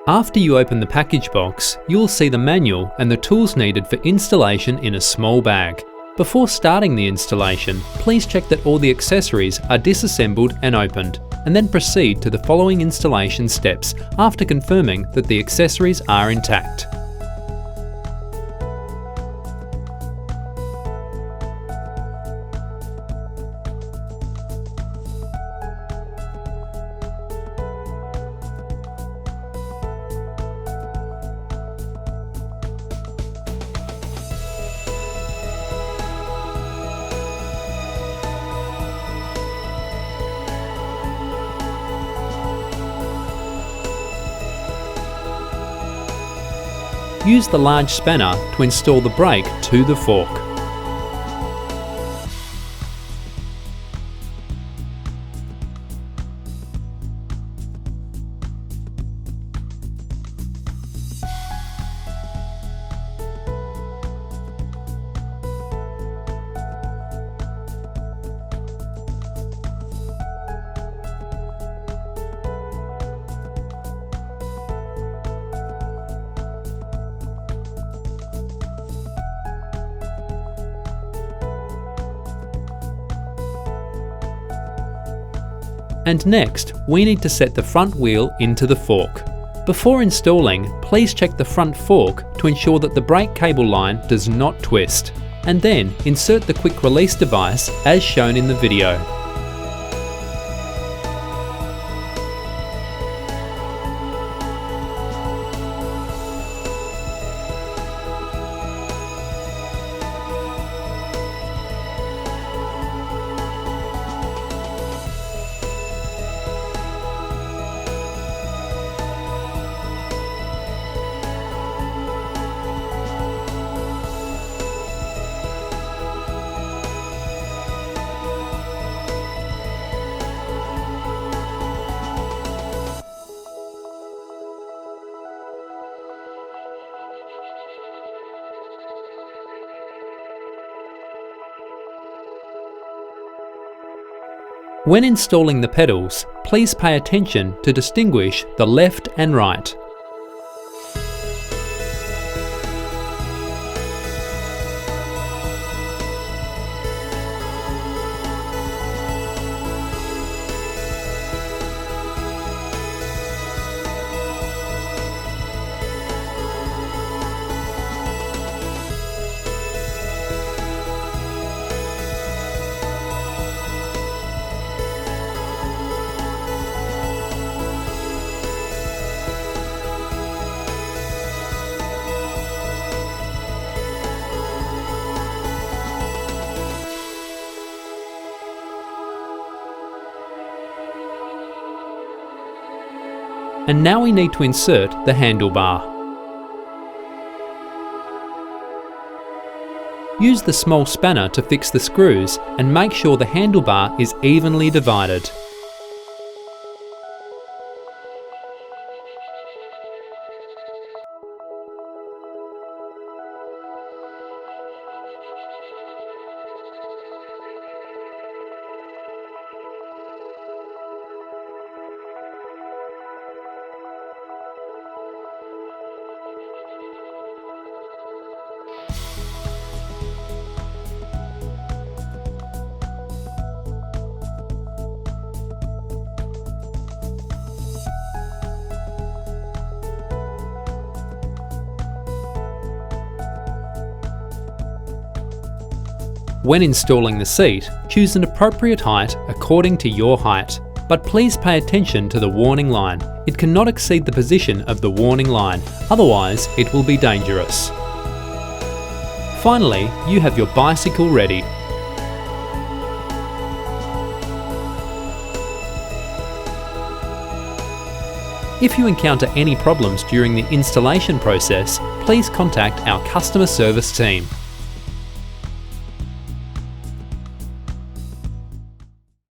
After you open the package box, you'll see the manual and the tools needed for installation in a small bag. Before starting the installation, please check that all the accessories are disassembled and opened, and then proceed to the following installation steps after confirming that the accessories are intact. Use the large spanner to install the brake to the fork. And next, we need to set the front wheel into the fork. Before installing, please check the front fork to ensure that the brake cable line does not twist, and then insert the quick release device as shown in the video. When installing the pedals, please pay attention to distinguish the left and right. And now we need to insert the handlebar. Use the small spanner to fix the screws and make sure the handlebar is evenly divided. When installing the seat, choose an appropriate height according to your height. But please pay attention to the warning line. It cannot exceed the position of the warning line, otherwise it will be dangerous. Finally, you have your bicycle ready. If you encounter any problems during the installation process, please contact our customer service team.